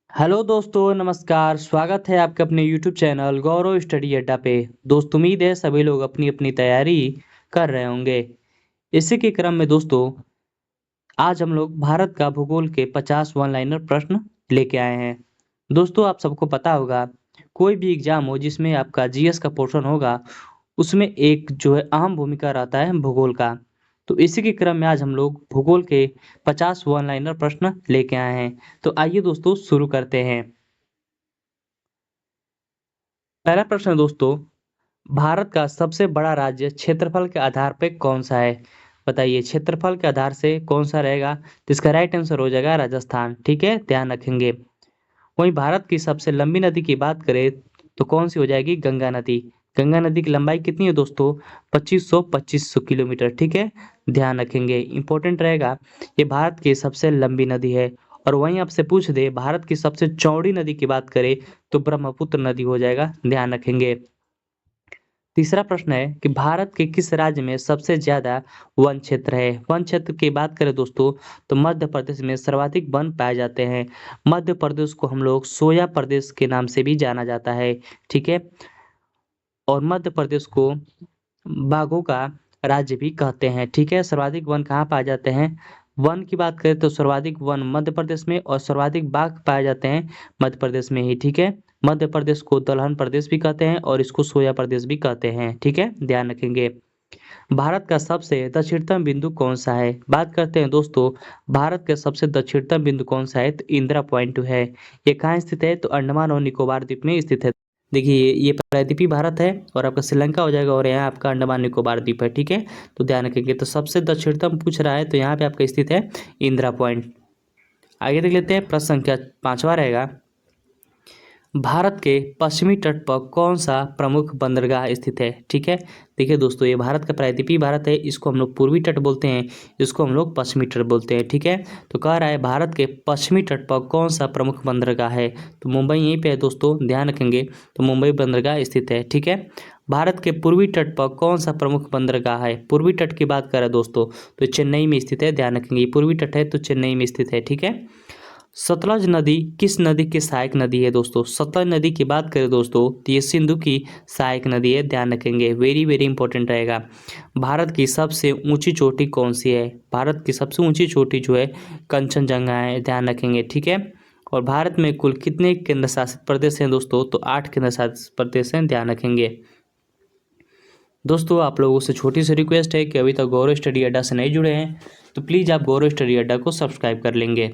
Hello दोस्तों, नमस्कार। स्वागत है आपके अपने यूट्यूब चैनल गौरव स्टडी अड्डा पे। दोस्त उम्मीद है सभी लोग अपनी अपनी तैयारी कर रहे होंगे। इसी के क्रम में दोस्तों आज हम लोग भारत का भूगोल के 50 वन लाइनर प्रश्न लेके आए हैं। दोस्तों आप सबको पता होगा, कोई भी एग्जाम हो जिसमें आपका जीएस का पोर्शन होगा, उसमें एक जो है अहम भूमिका रहता है भूगोल का। तो इसी के क्रम में आज हम लोग भूगोल के 50 वन लाइनर प्रश्न लेके आए हैं। तो आइए दोस्तों शुरू करते हैं। पहला प्रश्न है दोस्तों, भारत का सबसे बड़ा राज्य क्षेत्रफल के आधार पे कौन सा है? बताइए क्षेत्रफल के आधार से कौन सा रहेगा? तो इसका राइट आंसर हो जाएगा राजस्थान। ठीक है, ध्यान रखेंगे। वहीं भारत की सबसे लंबी नदी की बात करें तो कौन सी हो जाएगी? गंगा नदी। गंगा नदी की लंबाई कितनी है दोस्तों? 2500 किलोमीटर। ठीक है, ध्यान रखेंगे, इंपॉर्टेंट रहेगा। ये भारत की सबसे लंबी नदी है। और वहीं आपसे पूछ दे भारत की सबसे चौड़ी नदी की बात करें तो ब्रह्मपुत्र नदी हो जाएगा, ध्यान रखेंगे। तीसरा प्रश्न है कि भारत के किस राज्य में सबसे ज्यादा वन क्षेत्र है? वन क्षेत्र की बात करें दोस्तों तो मध्य प्रदेश में सर्वाधिक वन पाए जाते हैं। मध्य प्रदेश को हम लोग सोया प्रदेश के नाम से भी जाना जाता है। ठीक है, और मध्य प्रदेश को बाघों का राज्य भी कहते हैं। ठीक है, सर्वाधिक वन कहाँ पाए जाते हैं? वन की बात करें तो सर्वाधिक वन मध्य प्रदेश में और सर्वाधिक बाघ पाए जाते हैं मध्य प्रदेश में ही। ठीक है, मध्य प्रदेश को दलहन प्रदेश भी कहते हैं और इसको सोया प्रदेश भी कहते हैं। ठीक है, ध्यान रखेंगे। भारत का सबसे दक्षिणतम बिंदु कौन सा है? बात करते हैं दोस्तों, भारत का सबसे दक्षिणतम बिंदु कौन सा है? तो इंदिरा पॉइंट है। ये कहाँ स्थित है? तो अंडमान और निकोबार द्वीप में स्थित है। देखिए ये प्रायद्वीपीय भारत है और आपका श्रीलंका हो जाएगा और यहाँ आपका अंडमान निकोबार द्वीप है। ठीक है, तो ध्यान रखेंगे। तो सबसे दक्षिणतम पूछ रहा है तो यहाँ पे आपका स्थित है इंदिरा पॉइंट। आगे देख लेते हैं, प्रश्न संख्या 5वां रहेगा, भारत के पश्चिमी तट पर कौन सा प्रमुख बंदरगाह स्थित है? ठीक है, देखिए दोस्तों ये भारत का प्रायद्वीपीय भारत है, इसको हम लोग पूर्वी तट बोलते हैं, इसको हम लोग पश्चिमी तट बोलते हैं। ठीक है, तो कह रहा है भारत के पश्चिमी तट पर कौन सा प्रमुख बंदरगाह है? तो मुंबई यहीं पे है दोस्तों, ध्यान रखेंगे। तो मुंबई बंदरगाह स्थित है। ठीक है, भारत के पूर्वी तट पर कौन सा प्रमुख बंदरगाह है? पूर्वी तट की बात करें दोस्तों तो चेन्नई में स्थित है, ध्यान रखेंगे। पूर्वी तट है तो चेन्नई में स्थित है। ठीक है, सतलज नदी किस नदी की सहायक नदी है दोस्तों? सतलज नदी की बात करें दोस्तों तो ये सिंधु की सहायक नदी है, ध्यान रखेंगे। वेरी वेरी इंपॉर्टेंट रहेगा। भारत की सबसे ऊंची चोटी कौन सी है? भारत की सबसे ऊंची चोटी जो है कंचनजंगा है, ध्यान रखेंगे। ठीक है, और भारत में कुल कितने केंद्र शासित प्रदेश हैं दोस्तों? तो 8 केंद्र शासित प्रदेश हैं, ध्यान रखेंगे। दोस्तों आप लोगों से छोटी सी रिक्वेस्ट है कि अभी तक गौरव स्टडी अड्डा से नहीं जुड़े हैं तो प्लीज़ आप गौरव स्टडी अड्डा को सब्सक्राइब कर लेंगे।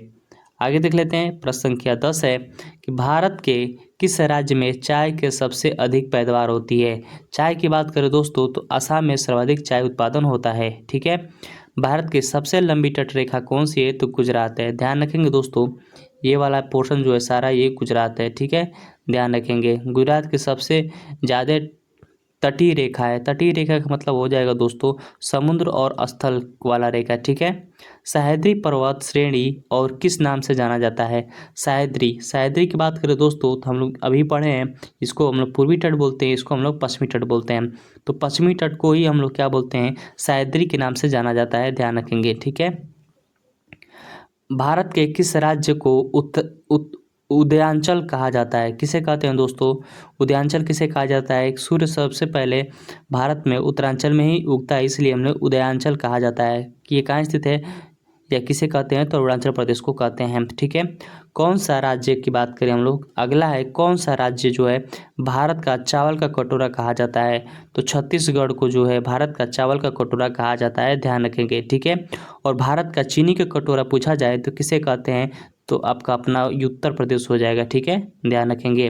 आगे देख लेते हैं, प्रश्न संख्या 10 है कि भारत के किस राज्य में चाय के सबसे अधिक पैदावार होती है? चाय की बात करें दोस्तों तो असम में सर्वाधिक चाय उत्पादन होता है। ठीक है, भारत की सबसे लंबी तटरेखा कौन सी है? तो गुजरात है, ध्यान रखेंगे दोस्तों। ये वाला पोर्शन जो है सारा ये गुजरात है। ठीक है, ध्यान रखेंगे। गुजरात की सबसे ज़्यादा तटीय रेखा है। तटीय रेखा का मतलब हो जाएगा दोस्तों समुद्र और स्थल वाला रेखा। ठीक है, सह्याद्री पर्वत श्रेणी और किस नाम से जाना जाता है? सह्याद्री, सह्याद्री की बात करें दोस्तों तो हम लोग अभी पढ़े हैं, इसको हम लोग पूर्वी तट बोलते हैं, इसको हम लोग पश्चिमी तट बोलते हैं। तो पश्चिमी तट को ही हम लोग क्या बोलते हैं? सह्याद्री के नाम से जाना जाता है, ध्यान रखेंगे। ठीक है, भारत के किस राज्य को उदयांचल कहा जाता है? किसे कहते हैं दोस्तों? उदयांचल किसे कहा जाता है? सूर्य सबसे पहले भारत में उत्तरांचल में ही उगता है, इसलिए हमने उदयांचल कहा जाता है। कि ये कहाँ स्थित है या किसे कहते हैं? तो अरुणाचल प्रदेश को कहते हैं। ठीक है, कौन सा राज्य की बात करें हम लोग, अगला है कौन सा राज्य जो है भारत का चावल का कटोरा कहा जाता है? तो छत्तीसगढ़ को जो है भारत का चावल का कटोरा कहा जाता है, ध्यान रखेंगे। ठीक है, और भारत का चीनी का कटोरा पूछा जाए तो किसे कहते हैं? तो आपका अपना उत्तर प्रदेश हो जाएगा। ठीक है, ध्यान रखेंगे।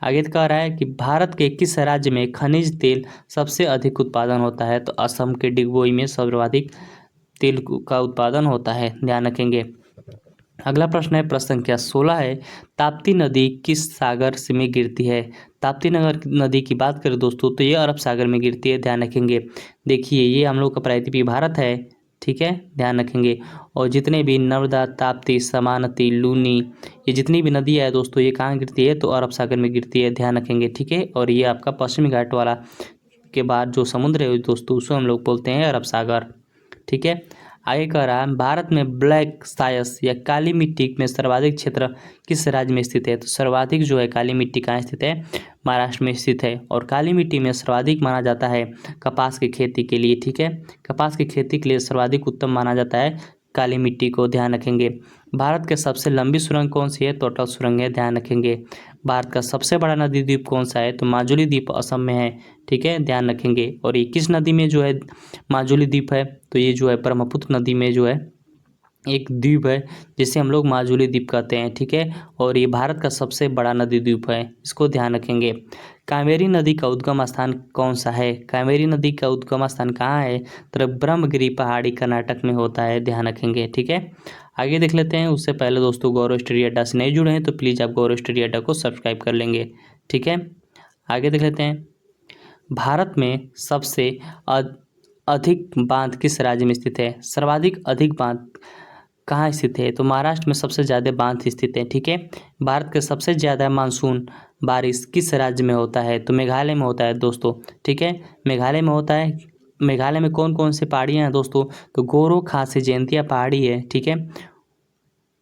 आगे कह रहा है कि भारत के किस राज्य में खनिज तेल सबसे अधिक उत्पादन होता है? तो असम के डिगबोई में सर्वाधिक तेल का उत्पादन होता है, ध्यान रखेंगे। अगला प्रश्न है, प्रश्न संख्या 16 है, ताप्ती नदी किस सागर से में गिरती है? ताप्ती नगर नदी की बात करें दोस्तों तो ये अरब सागर में गिरती है, ध्यान रखेंगे। देखिए ये हम लोग का प्रायद्वीपीय भारत है। ठीक है, ध्यान रखेंगे। और जितने भी नर्मदा, ताप्ती, समानती, लूनी, ये जितनी भी नदियाँ है दोस्तों ये कहाँ गिरती है? तो अरब सागर में गिरती है, ध्यान रखेंगे। ठीक है, और ये आपका पश्चिमी घाट वाला के बाद जो समुद्र है दोस्तों उसको हम लोग बोलते हैं अरब सागर। ठीक है, आगे कह रहा है भारत में ब्लैक सायस या काली मिट्टी में सर्वाधिक क्षेत्र किस राज्य में स्थित है। तो सर्वाधिक जो है काली मिट्टी कहाँ स्थित है, महाराष्ट्र में स्थित है। और काली मिट्टी में सर्वाधिक माना जाता है कपास की खेती के लिए, ठीक है, कपास की खेती के लिए सर्वाधिक उत्तम माना जाता है काली मिट्टी को, ध्यान रखेंगे। भारत के सबसे लंबी सुरंग कौन सी है, तो अटल सुरंग है, ध्यान रखेंगे। भारत का सबसे बड़ा नदी द्वीप कौन सा है, तो माजुली द्वीप असम में है, ठीक है, ध्यान रखेंगे। और ये किस नदी में जो है माजुली द्वीप है, तो ये जो है ब्रह्मपुत्र नदी में जो है एक द्वीप है जिसे हम लोग माजुली द्वीप कहते हैं, ठीक है। और ये भारत का सबसे बड़ा नदी द्वीप है, इसको ध्यान रखेंगे। कावेरी नदी का उद्गम स्थान कौन सा है, कावेरी नदी का उद्गम स्थान कहाँ है, तो ब्रह्मगिरी पहाड़ी कर्नाटक में होता है, ध्यान रखेंगे, ठीक है। आगे देख लेते हैं। उससे पहले दोस्तों गौरव स्टडी अड्डा से नहीं जुड़े हैं तो प्लीज़ आप गौरव स्टडी अड्डा को सब्सक्राइब कर लेंगे, ठीक है। आगे देख लेते हैं। भारत में सबसे अधिक बांध किस राज्य में स्थित है, सर्वाधिक अधिक बांध कहाँ स्थित है, तो महाराष्ट्र में सबसे ज़्यादा बांध स्थित है, ठीक है। भारत के सबसे ज़्यादा मानसून बारिश किस राज्य में होता है, तो मेघालय में होता है दोस्तों, ठीक है, मेघालय में होता है। मेघालय में कौन कौन सी पहाड़ियाँ हैं दोस्तों, तो गोरो खासी जयंतिया पहाड़ी है, ठीक है।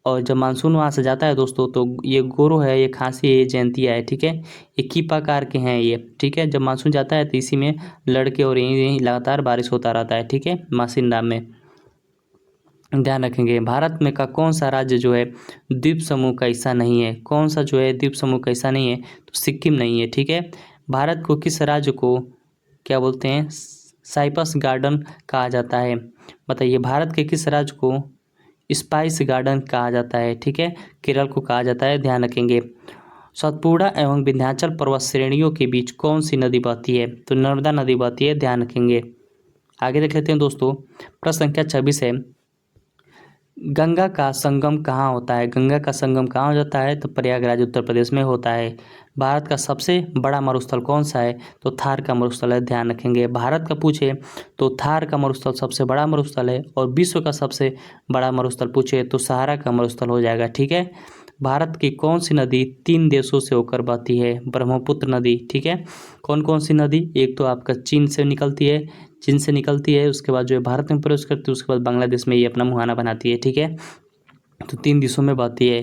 और जब मानसून वहाँ से जाता है दोस्तों तो ये गोरो है, ये खांसी है, ये जयंतिया है, ठीक है, ये कीपाकार के हैं ये, ठीक है। जब मानसून जाता है तो इसी में लड़के और यहीं लगातार बारिश होता रहता है, ठीक है, मासिंदा में, ध्यान रखेंगे। भारत में का कौन सा राज्य जो है द्वीप समूह का हिस्सा नहीं है, कौन सा जो है द्वीप समूह का हिस्सा नहीं है, तो सिक्किम नहीं है, ठीक है। भारत को किस राज्य को क्या बोलते हैं, साइप्रस गार्डन कहा जाता है, बताइए। भारत के किस राज्य को स्पाइस गार्डन कहा जाता है, ठीक है, केरल को कहा जाता है, ध्यान रखेंगे। सतपुड़ा एवं विंध्याचल पर्वत श्रेणियों के बीच कौन सी नदी बहती है, तो नर्मदा नदी बहती है, ध्यान रखेंगे। आगे देख लेते हैं दोस्तों। प्रश्न संख्या 26 है, गंगा का संगम कहाँ होता है, गंगा का संगम कहाँ हो जाता है, तो प्रयागराज उत्तर प्रदेश में होता है। भारत का सबसे बड़ा मरुस्थल कौन सा है, तो थार का मरुस्थल है, ध्यान रखेंगे। भारत का पूछे तो थार का मरुस्थल सबसे बड़ा मरुस्थल है, और विश्व का सबसे बड़ा मरुस्थल पूछे तो सहारा का मरुस्थल हो जाएगा, ठीक है। भारत की कौन सी नदी 3 देशों से होकर बहती है, ब्रह्मपुत्र नदी, ठीक है। कौन कौन सी नदी, एक तो आपका चीन से निकलती है, चीन से निकलती है, उसके बाद जो है भारत में प्रवेश करती है, उसके बाद बांग्लादेश में ये अपना मुहाना बनाती है, ठीक है। तो 3 देशों में बहती है।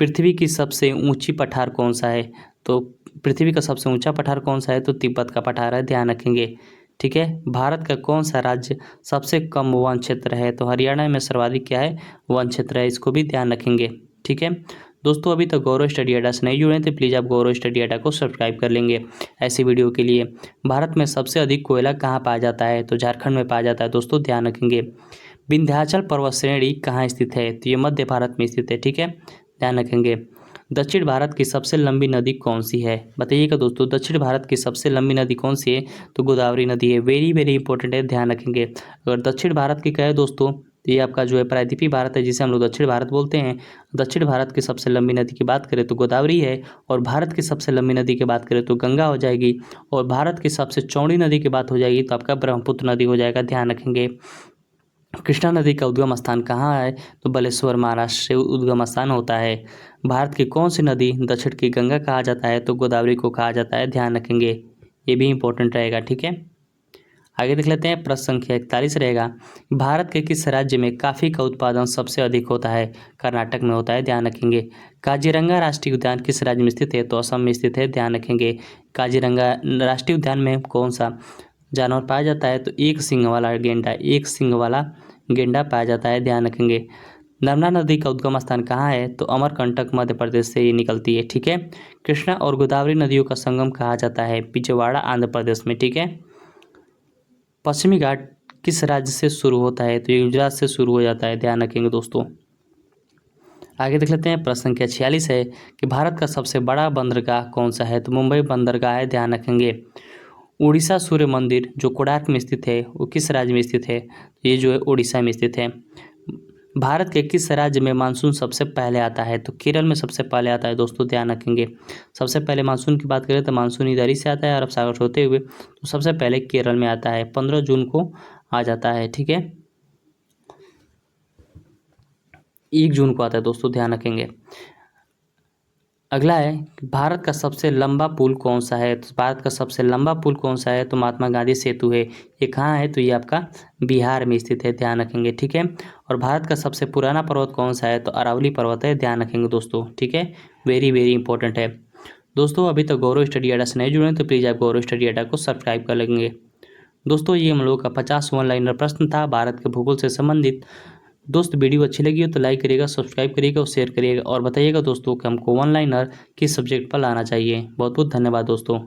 पृथ्वी की सबसे ऊंची पठार कौन सा है, तो पृथ्वी का सबसे ऊंचा पठार कौन सा है, तो तिब्बत का पठार है, ध्यान रखेंगे, ठीक है। भारत का कौन सा राज्य सबसे कम वन क्षेत्र है, तो हरियाणा में सर्वाधिक क्या है, वन क्षेत्र है, इसको भी ध्यान रखेंगे, ठीक है। दोस्तों अभी तक गौरव स्टडी अड्डा से नहीं जुड़े हैं तो प्लीज़ आप गौरव स्टडी अड्डा को सब्सक्राइब कर लेंगे ऐसी वीडियो के लिए। भारत में सबसे अधिक कोयला कहाँ पाया जाता है, तो झारखंड में पाया जाता है दोस्तों, ध्यान रखेंगे। विंध्याचल पर्वत श्रेणी कहाँ स्थित है, तो ये मध्य भारत में स्थित है, ठीक है, ध्यान रखेंगे। दक्षिण भारत की सबसे लंबी नदी कौन सी है, बताइएगा दोस्तों। दक्षिण भारत की सबसे लंबी नदी कौन सी है, तो गोदावरी नदी है, वेरी वेरी इंपॉर्टेंट है, ध्यान रखेंगे। अगर दक्षिण भारत की कहे दोस्तों तो ये आपका जो है प्रायद्वीपीय भारत है, जिसे हम लोग दक्षिण भारत बोलते हैं। दक्षिण भारत की सबसे लंबी नदी की बात करें तो गोदावरी है, और भारत की सबसे लंबी नदी की बात करें तो गंगा हो जाएगी, और भारत की सबसे चौड़ी नदी की बात हो जाएगी तो आपका ब्रह्मपुत्र नदी हो जाएगा, ध्यान रखेंगे। कृष्णा नदी का उद्गम स्थान कहाँ है, तो बालेश्वर महाराष्ट्र से उद्गम स्थान होता है। भारत की कौन सी नदी दक्षिण की गंगा कहा जाता है, तो गोदावरी को कहा जाता है, ध्यान रखेंगे, ये भी इंपॉर्टेंट रहेगा, ठीक है। आगे देख लेते हैं। प्रश्न संख्या 41 रहेगा, भारत के किस राज्य में कॉफ़ी का उत्पादन सबसे अधिक होता है, कर्नाटक में होता है, ध्यान रखेंगे। काजीरंगा राष्ट्रीय उद्यान किस राज्य में स्थित है, तो असम में स्थित है, ध्यान रखेंगे। काजीरंगा राष्ट्रीय उद्यान में कौन सा जानवर पाया जाता है, तो एक सींग वाला गेंडा, एक सींग वाला गेंडा पाया जाता है, ध्यान रखेंगे। नर्मदा नदी का उद्गम स्थान कहाँ है, तो अमरकंटक मध्य प्रदेश से ये निकलती है, ठीक है। कृष्णा और गोदावरी नदियों का संगम कहा जाता है, बिजवाड़ा आंध्र प्रदेश में, ठीक है। पश्चिमी घाट किस राज्य से शुरू होता है, तो ये गुजरात से शुरू हो जाता है, ध्यान रखेंगे दोस्तों। आगे देख लेते हैं। प्रश्न संख्या 46 है कि भारत का सबसे बड़ा बंदरगाह कौन सा है, तो मुंबई बंदरगाह है, ध्यान रखेंगे। उड़ीसा सूर्य मंदिर जो कोणार्क में स्थित है वो किस राज्य में स्थित है, ये जो है उड़ीसा में स्थित है। भारत के किस राज्य में मानसून सबसे पहले आता है, तो केरल में सबसे पहले आता है दोस्तों, ध्यान रखेंगे। सबसे पहले मानसून की बात करें तो मानसून इधर ही से आता है अरब सागर से होते हुए, तो सबसे पहले केरल में आता है, 15 जून को आ जाता है, ठीक है, 1 जून को आता है दोस्तों, ध्यान रखेंगे। अगला है कि भारत का सबसे लंबा पुल कौन सा है। तो भारत का सबसे लंबा पुल कौन सा है, तो महात्मा गांधी सेतु है। ये कहाँ है, तो ये आपका बिहार में स्थित है, ध्यान रखेंगे, ठीक है। और भारत का सबसे पुराना पर्वत कौन सा है, तो अरावली पर्वत है, ध्यान रखेंगे दोस्तों, ठीक है। वेरी वेरी इंपॉर्टेंट है दोस्तों। अभी तक गौरव स्टडी अड्डा से नहीं जुड़े हैं तो प्लीज़ आप गौरव स्टडी अड्डा को सब्सक्राइब कर लेंगे दोस्तों। ये हम लोग का 50 वन लाइनर प्रश्न था भारत के भूगोल से संबंधित। दोस्त वीडियो अच्छी लगी हो तो लाइक करिएगा, सब्सक्राइब करिएगा और शेयर करिएगा और बताइएगा दोस्तों कि हमको वन लाइनर किस सब्जेक्ट पर लाना चाहिए। बहुत बहुत धन्यवाद दोस्तों।